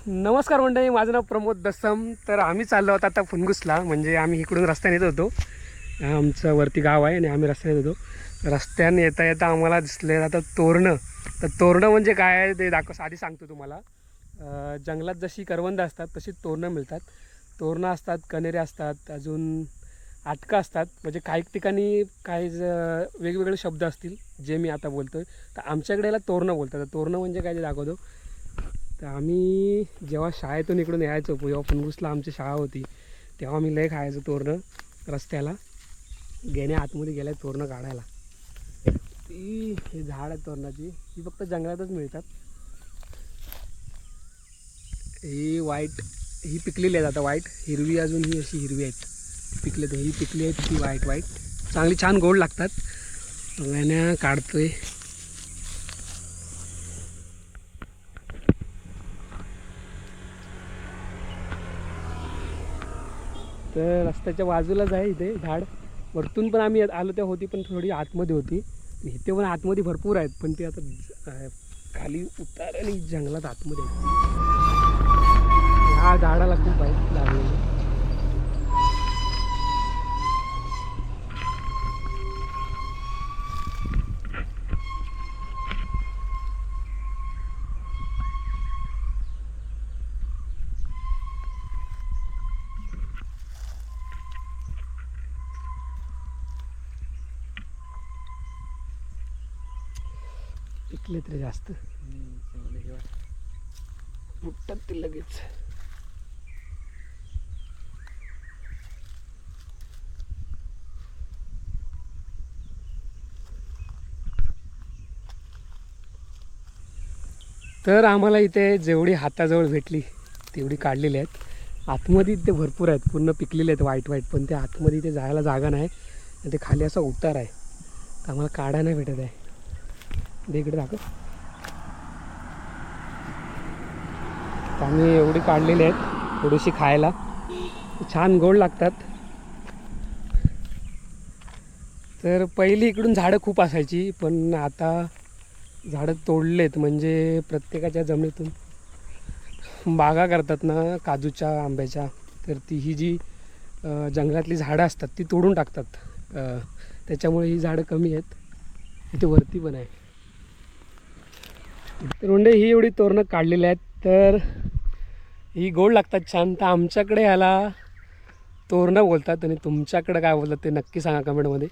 नमस्कार मंडळी, माझं नाव प्रमोद दसम. तर आम्ही चाललो होतो आता फुनगुसला. म्हणजे आम्ही इकडून रस्त्याने येत होतो. आमचं वरती गाव आहे आणि आम्ही रस्त्याने येत होतो. रस्त्याने येता येता आम्हाला दिसले आता तोरणं. तर तोरणं म्हणजे काय आहे ते आधी सांगतो तुम्हाला. जंगलात जशी करवंद असतात तशी तोरणं मिळतात. तोरणं असतात, कण्हेरे असतात, अजून आटका असतात. म्हणजे काही ठिकाणी काही वेगवेगळे शब्द असतील जे मी आता बोलतो आहे. तर आमच्याकडे याला तोरणं बोलतात. तर तोरणं म्हणजे काय ते दाखवतो. तर आम्ही जेव्हा शाळेतून इकडून यायचो, जेव्हा फुनगुसला आमची शाळा होती, तेव्हा मी लय खायचो तोरणं. रस्त्याला गेणे आतमध्ये गेल्या तोरणं काढायला. ती हे झाड आहे तोरणाची, ही फक्त जंगलातच मिळतात. ही वाईट, ही पिकलेली आहेत आता. वाईट हिरवी, अजून ही अशी हिरवी आहेत पिकले. तर ही पिकली आहेत, ती वाईट वाईट चांगली छान गोड लागतात. वेण्या काढतोय. तर रस्त्याच्या बाजूलाच आहे इथे झाड. वरतून पण आम्ही आलो तेव्हा होती, पण थोडी आतमध्ये होती. इथे पण आतमध्ये भरपूर आहेत, पण ते आता खाली उतार आणि जंगलात आतमध्ये आहेत. ह्या झाडाला खूप आहेत लागलेली. पिकले तरी जास्त फुटतात ते लगेच. तर आम्हाला इथे जेवढी हाताजवळ भेटली तेवढी काढलेली आहेत. आतमध्ये ते भरपूर आहेत, पूर्ण पिकलेले आहेत वाईट वाईट. पण ते आतमध्ये इथे जायला जागा नाही आणि ते खाली असा उतार आहे, तर आम्हाला काढा नाही भेटत आहे. ते इकडे दाखव. आम्ही एवढी काढलेली आहेत, थोडीशी खायला छान गोड लागतात. तर पहिली इकडून झाडं खूप असायची, पण आता झाडं तोडलेत. म्हणजे प्रत्येकाच्या जमिनीतून बागा करतात ना काजूच्या, आंब्याच्या. तर ती ही जी जंगलातली झाडं असतात ती तोडून टाकतात. त्याच्यामुळे ही झाडं कमी आहेत. इथे वरती पण आहे. तर म्हणजे ही एवढी तोरणं काढलेली आहेत, तर ही गोड लागतात छान. तर आमच्याकडे ह्याला तोरणं बोलतात आणि तुमच्याकडे काय बोलतात ते नक्की सांगा कमेंटमध्ये.